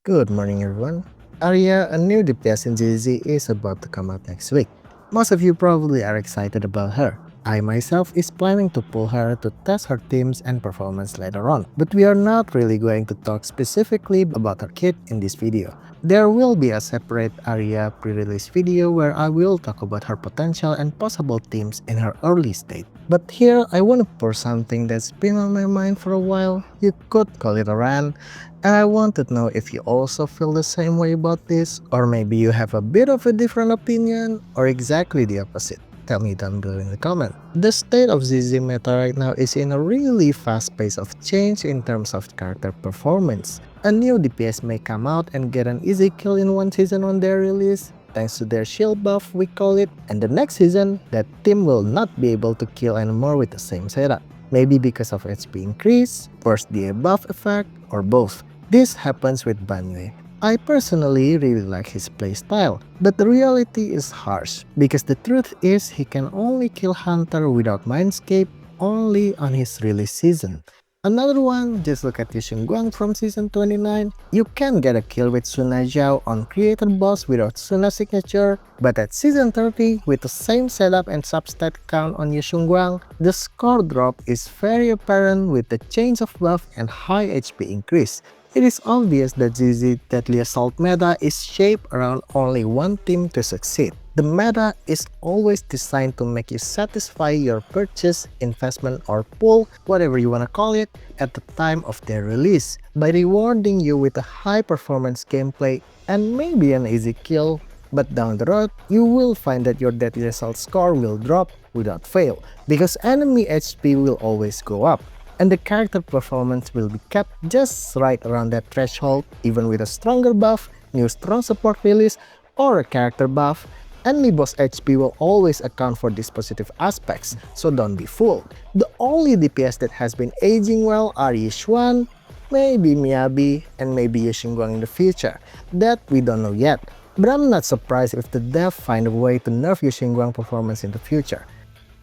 Good morning, everyone. Arya, a new DPS in GZ, is about to come out next week. Most of you probably are excited about her. I myself is planning to pull her to test her teams and performance later on, but we are not really going to talk specifically about her kit in this video. There will be a separate Arya pre-release video where I will talk about her potential and possible teams in her early state. But here I want to pour something that's been on my mind for a while. You could call it a rant, and I want to know if you also feel the same way about this, or maybe you have a bit of a different opinion, or exactly the opposite. Tell me down below in the comment. The state of ZZ meta right now is in a really fast pace of change in terms of character performance. A new DPS may come out and get an easy kill in one season on their release, thanks to their shield buff we call it, and the next season, that team will not be able to kill anymore with the same setup. Maybe because of HP increase, burst DA buff effect, or both. This happens with Banwei. I personally really like his playstyle, but the reality is harsh, because the truth is he can only kill Hunter without Mindscape only on his release season. Another one, just look at Yu Guang from season 29. You can get a kill with Suna Zhao on created boss without Suna signature, but at season 30, with the same setup and substat count on Yu Guang, the score drop is very apparent with the change of buff and high HP increase. It is obvious that ZZ Deadly Assault meta is shaped around only one team to succeed. The meta is always designed to make you satisfy your purchase, investment, or pull, whatever you wanna call it, at the time of their release, by rewarding you with a high-performance gameplay and maybe an easy kill. But down the road, you will find that your Deadly Assault score will drop without fail, because enemy HP will always go up, and the character performance will be kept just right around that threshold. Even with a stronger buff, new strong support release, or a character buff, enemy boss HP will always account for these positive aspects, so don't be fooled. The only DPS that has been aging well are Yishuan, maybe Miyabi, and maybe Guang in the future. That we don't know yet, but I'm not surprised if the dev find a way to nerf Guang performance in the future.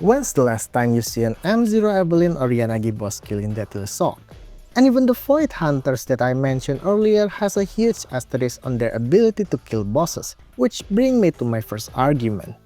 When's the last time you see an M0 Evelyn or Yanagi boss kill in Deadly Assault? And even the Void Hunters that I mentioned earlier has a huge asterisk on their ability to kill bosses, which brings me to my first argument.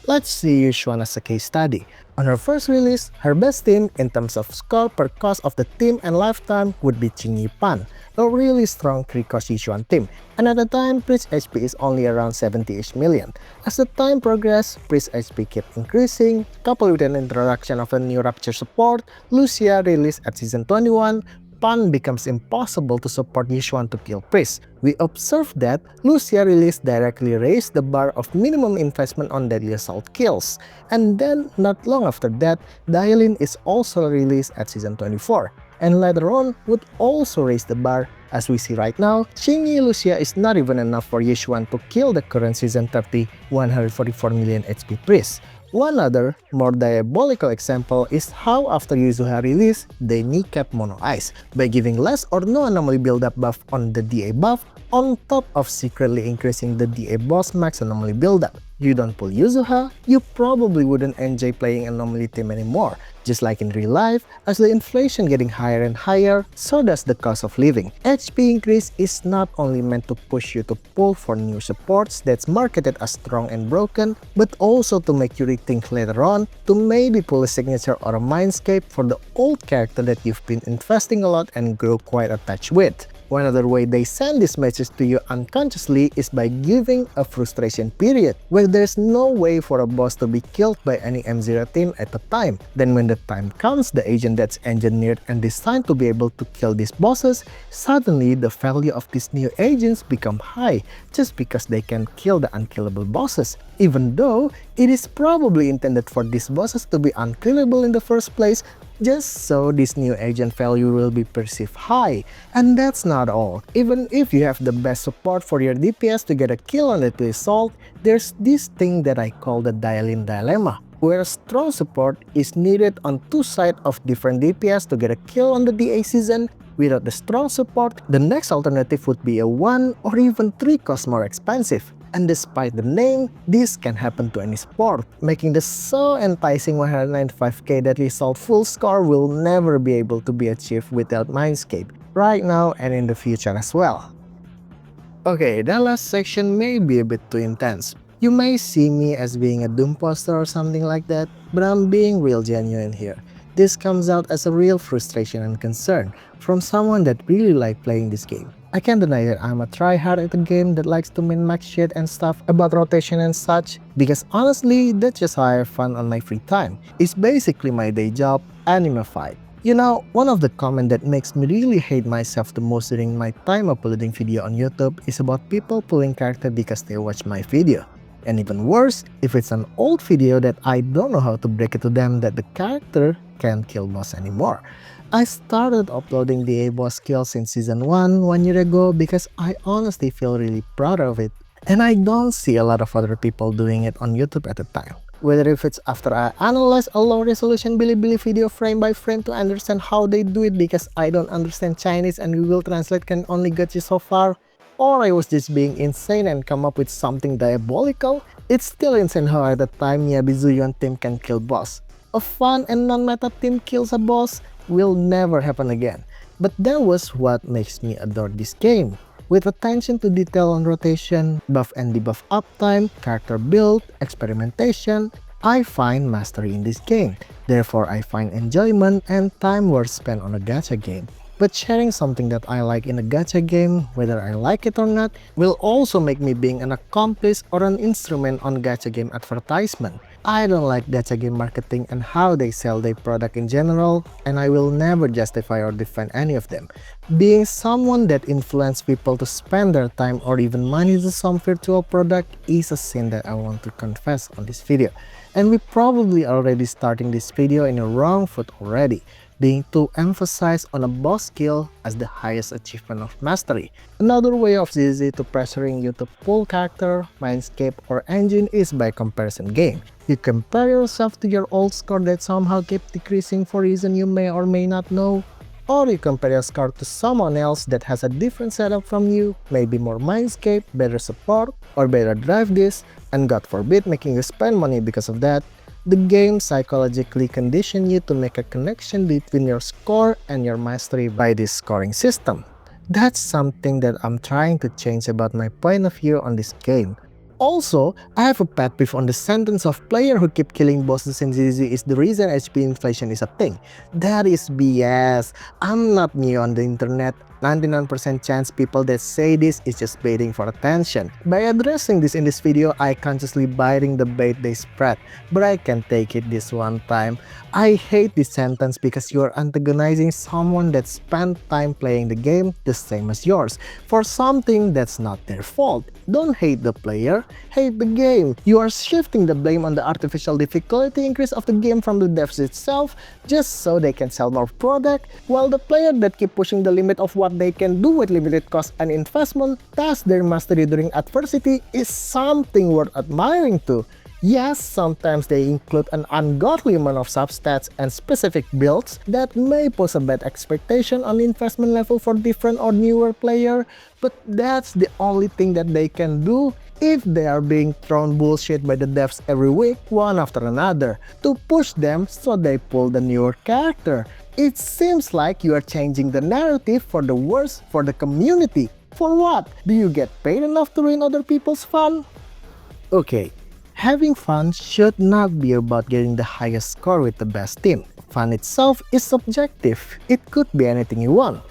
Let's see Yushuan as a case study. On her first release, her best team in terms of score per cost of the team and lifetime would be Qingyi Pan, a really strong 3-cost Yushuan team, and at the time Priest HP is only around 70-ish million. As the time progressed, Priest HP kept increasing, coupled with an introduction of a new Rapture support, Lucia released at season 21, Pan becomes impossible to support Yushuan to kill Priest. We observed that Lucia release directly raised the bar of minimum investment on Deadly Assault kills. And then, not long after that, Dailin is also released at season 24. And later on, would also raise the bar. As we see right now, Qingyi Lucia is not even enough for Yushuan to kill the current season 30 144 million HP Priest. One other, more diabolical example is how after Yuzuha release, they kneecap Mono Ice by giving less or no anomaly build-up buff on the DA buff on top of secretly increasing the DA boss max anomaly build-up. You don't pull Yuzuha, you probably wouldn't enjoy playing anomaly team anymore. Just like in real life, as the inflation getting higher and higher, so does the cost of living. HP increase is not only meant to push you to pull for new supports that's marketed as strong and broken, but also to make you rethink later on to maybe pull a signature or a mindscape for the old character that you've been investing a lot and grow quite attached with. One other way they send this message to you unconsciously is by giving a frustration period, where there's no way for a boss to be killed by any M0 team at a time. Then when the time comes, the agent that's engineered and designed to be able to kill these bosses, suddenly the value of these new agents become high, just because they can kill the unkillable bosses, even though it is probably intended for these bosses to be unkillable in the first place, just so this new agent value will be perceived high. And that's not all. Even if you have the best support for your DPS to get a kill on the Deadly Assault, there's this thing that I call the Dailin dilemma, where strong support is needed on two sides of different DPS to get a kill on the DA season. Without the strong support, the next alternative would be a 1 or even 3 cost more expensive. And despite the name, this can happen to any sport, making the so enticing 195k Deadly Assault full score will never be able to be achieved without Mindscape. right now and in the future as well. Okay, that last section may be a bit too intense. You may see me as being a doom poster or something like that, but I'm being real genuine here. This comes out as a real frustration and concern from someone that really likes playing this game. I can't deny that I'm a tryhard at a game that likes to min-max shit and stuff about rotation and such, because honestly, that's just how I have fun on my free time. It's basically my day job, animified. You know, one of the comments that makes me really hate myself the most during my time uploading video on YouTube is about people pulling character because they watch my video. And even worse, if it's an old video that I don't know how to break it to them that the character can't kill boss anymore. I started uploading the A-boss skills in Season 1 year ago because I honestly feel really proud of it. And I don't see a lot of other people doing it on YouTube at the time. Whether if it's after I analyze a low-resolution Bilibili video frame by frame to understand how they do it because I don't understand Chinese and Google Translate can only get you so far, or I was just being insane and come up with something diabolical, it's still insane how at the time Miyabizuyon team can kill boss. A fun and non-meta team kills a boss will never happen again. But that was what makes me adore this game. With attention to detail on rotation, buff and debuff uptime, character build, experimentation, I find mastery in this game. Therefore, I find enjoyment and time worth spent on a gacha game. But sharing something that I like in a gacha game, whether I like it or not, will also make me being an accomplice or an instrument on gacha game advertisement. I don't like gacha game marketing and how they sell their product in general, and I will never justify or defend any of them. Being someone that influences people to spend their time or even money to some virtual product is a sin that I want to confess on this video. And we probably already starting this video in a wrong foot already, being to emphasize on a boss skill as the highest achievement of mastery. Another way of ZZ to pressuring you to pull character, mindscape, or engine is by comparison game. You compare yourself to your old score that somehow kept decreasing for reason you may or may not know, or you compare your score to someone else that has a different setup from you, maybe more mindscape, better support, or better drive this, and God forbid making you spend money because of that. The game psychologically conditions you to make a connection between your score and your mastery by this scoring system. That's something that I'm trying to change about my point of view on this game. Also, I have a pet peeve on the sentence of player who keep killing bosses in ZZ is the reason HP inflation is a thing. That is BS. I'm not new on the internet. 99% chance people that say this is just baiting for attention. By addressing this in this video, I consciously biting the bait they spread, but I can take it this one time. I hate this sentence because you are antagonizing someone that spent time playing the game the same as yours for something that's not their fault. Don't hate the player, hate the game. You are shifting the blame on the artificial difficulty increase of the game from the devs itself just so they can sell more product, while the player that keep pushing the limit of what they can do with limited cost and investment, thus their mastery during adversity, is something worth admiring too. Yes, sometimes they include an ungodly amount of substats and specific builds that may pose a bad expectation on investment level for different or newer player, but that's the only thing that they can do if they are being thrown bullshit by the devs every week, one after another, to push them so they pull the newer character. It seems like you are changing the narrative for the worse for the community. For what? Do you get paid enough to ruin other people's fun? Okay. Having fun should not be about getting the highest score with the best team. Fun itself is subjective. It could be anything you want.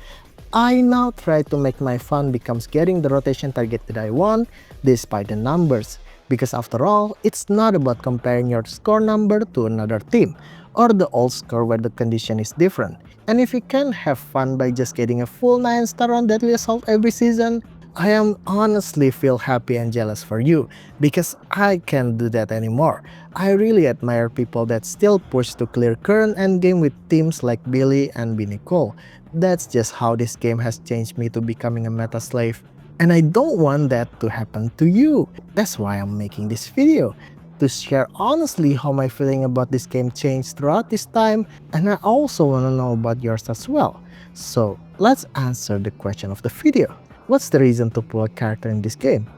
I now try to make my fun becomes getting the rotation target that I want, despite the numbers. Because after all, it's not about comparing your score number to another team, or the old score where the condition is different. And if you can have fun by just getting a full 9-star on Deadly Assault every season, I am honestly feel happy and jealous for you, because I can't do that anymore. I really admire people that still push to clear current endgame with teams like Billy and Nicole. That's just how this game has changed me to becoming a meta slave. And I don't want that to happen to you. That's why I'm making this video. To share honestly how my feeling about this game changed throughout this time, and I also want to know about yours as well. So let's answer the question of the video. What's the reason to pull a character in this game?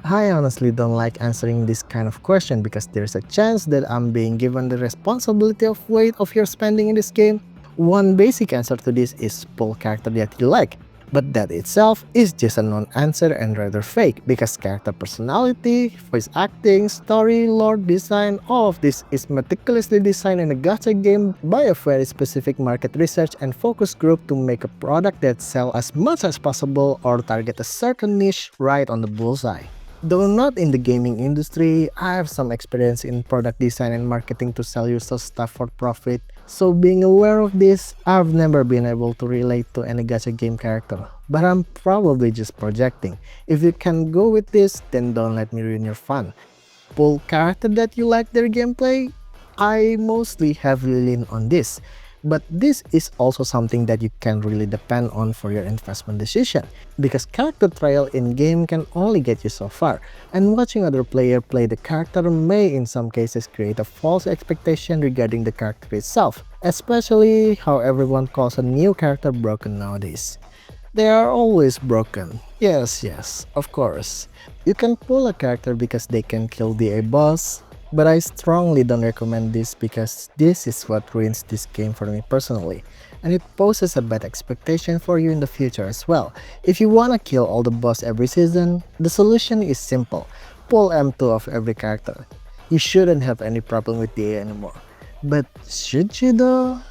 I honestly don't like answering this kind of question because there's a chance that I'm being given the responsibility of weight of your spending in this game, One basic answer to this is pull character that you like, but that itself is just a non-answer and rather fake because character personality, voice acting, story, lore design, all of this is meticulously designed in a gacha game by a very specific market research and focus group to make a product that sells as much as possible or target a certain niche right on the bullseye. Though not in the gaming industry, I have some experience in product design and marketing to sell user stuff for profit. So being aware of this, I've never been able to relate to any gacha game character. But I'm probably just projecting. If you can go with this, then don't let me ruin your fun. Pull character that you like their gameplay? I mostly heavily lean on this. But this is also something that you can really depend on for your investment decision, because character trial in-game can only get you so far, and watching other player play the character may in some cases create a false expectation regarding the character itself, especially how everyone calls a new character broken nowadays. They are always broken. Yes, of course. You can pull a character because they can kill the A boss, but I strongly don't recommend this because this is what ruins this game for me personally, and it poses a bad expectation for you in the future as well. If you wanna kill all the boss every season, the solution is simple. Pull M2 of every character. You shouldn't have any problem with the A anymore. But should you though?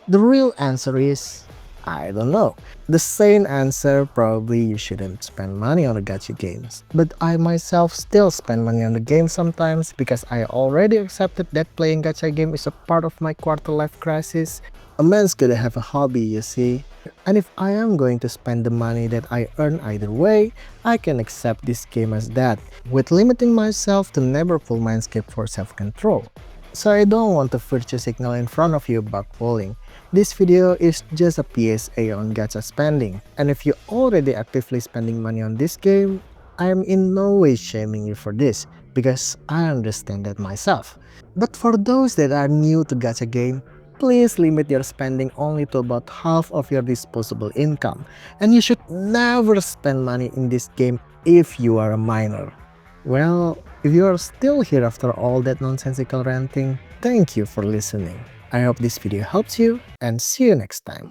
The real answer is, I don't know. The sane answer, probably you shouldn't spend money on the gacha games. But I myself still spend money on the game sometimes because I already accepted that playing gacha game is a part of my quarter life crisis. A man's gotta have a hobby, you see. And if I am going to spend the money that I earn either way, I can accept this game as that, with limiting myself to never pull Mindscape for self-control. So I don't want to virtue signal in front of you about pulling. This video is just a PSA on gacha spending, and if you're already actively spending money on this game, I am in no way shaming you for this, because I understand that myself. But for those that are new to gacha game, please limit your spending only to about half of your disposable income, and you should never spend money in this game if you are a minor. Well, if you are still here after all that nonsensical ranting, thank you for listening. I hope this video helps you, and see you next time.